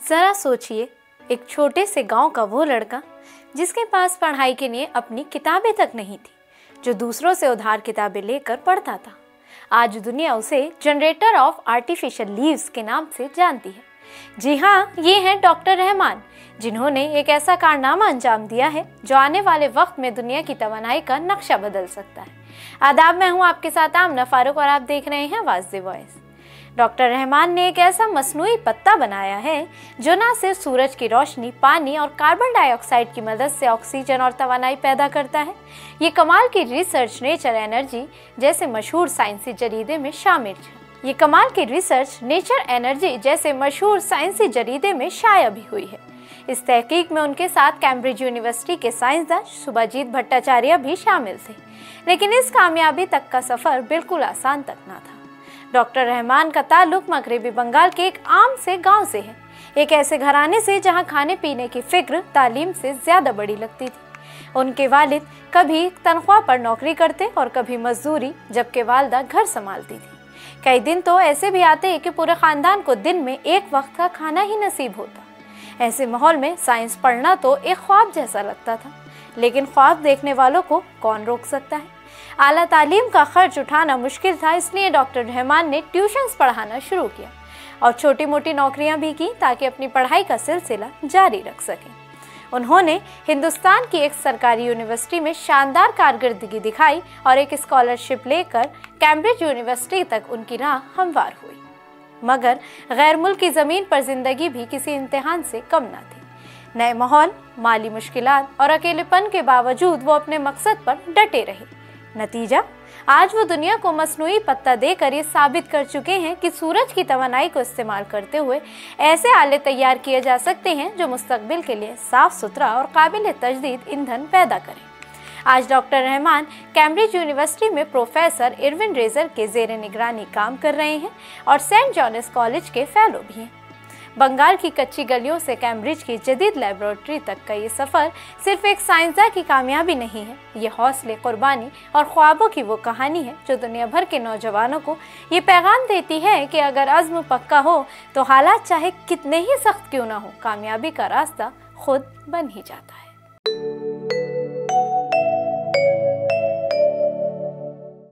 जरा सोचिए, एक छोटे से गांव का वो लड़का जिसके पास पढ़ाई के लिए अपनी किताबें तक नहीं थी, जो दूसरों से उधार किताबें लेकर पढ़ता था। आज दुनिया उसे जनरेटर ऑफ आर्टिफिशियल लीव्स के नाम से जानती है। जी हाँ, ये हैं डॉक्टर रहमान, जिन्होंने एक ऐसा कारनामा अंजाम दिया है जो आने वाले वक्त में दुनिया की तवानाई का नक्शा बदल सकता है। आदाब, मैं हूँ आपके साथ आमना फारूक और आप देख रहे हैं आवाज़ द वॉइस। डॉक्टर रहमान ने एक ऐसा मसनूई पत्ता बनाया है जो न सिर्फ सूरज की रोशनी, पानी और कार्बन डाइऑक्साइड की मदद से ऑक्सीजन और तवानाई पैदा करता है। ये कमाल की रिसर्च नेचर एनर्जी जैसे मशहूर साइंसी जरीदे में शाया भी हुई है। इस तहकीक में उनके साथ कैम्ब्रिज यूनिवर्सिटी के साइंसदान सुभाजीत भट्टाचार्य भी शामिल थे, लेकिन इस कामयाबी तक का सफर बिल्कुल आसान तक न था। डॉक्टर रहमान का ताल्लुक मगरबी बंगाल के एक आम से गांव से है, एक ऐसे घराने से जहां खाने पीने की फिक्र तालीम से ज्यादा बड़ी लगती थी। उनके वालिद कभी तनख्वाह पर नौकरी करते और कभी मजदूरी, जबकि वालदा घर संभालती थी। कई दिन तो ऐसे भी आते हैं कि पूरे खानदान को दिन में एक वक्त का खाना ही नसीब होता। ऐसे माहौल में साइंस पढ़ना तो एक ख्वाब जैसा लगता था, लेकिन ख्वाब देखने वालों को कौन रोक सकता है। आला तालीम का खर्च उठाना मुश्किल था, इसलिए डॉक्टर रहमान ने ट्यूशन्स पढ़ाना शुरू किया और छोटी मोटी नौकरियां भी की ताकि अपनी पढ़ाई का सिलसिला जारी रख सकें। उन्होंने हिंदुस्तान की एक सरकारी यूनिवर्सिटी में शानदार कारकर्दगी दिखाई और एक स्कॉलरशिप लेकर कैम्ब्रिज यूनिवर्सिटी तक उनकी राह हमवार हुई। मगर गैर मुल्क की ज़मीन पर जिंदगी भी किसी इम्तिहान से कम न थी। नए माहौल, माली मुश्किलात और अकेलेपन के बावजूद वो अपने मकसद पर डटे रहे। नतीजा, आज वो दुनिया को मसनूई पत्ता देकर ये साबित कर चुके हैं कि सूरज की तवानाई को इस्तेमाल करते हुए ऐसे आले तैयार किए जा सकते हैं जो मुस्तकबिल के लिए साफ सुथरा और काबिल तजदीद ईंधन पैदा करें। आज डॉक्टर रहमान कैम्ब्रिज यूनिवर्सिटी में प्रोफेसर इरविन रेजर के ज़ेरे निगरानी काम कर रहे हैं और सेंट जॉन्स कॉलेज के फेलो भी हैं। बंगाल की कच्ची गलियों से कैम्ब्रिज की जदीद लेबोरेटरी तक का ये सफ़र सिर्फ एक साइंसदान की कामयाबी नहीं है, ये हौसले, कुर्बानी और ख्वाबों की वो कहानी है जो दुनिया भर के नौजवानों को ये पैगाम देती है कि अगर अज़्म पक्का हो तो हालात चाहे कितने ही सख्त क्यों ना हो, कामयाबी का रास्ता खुद बन ही जाता है।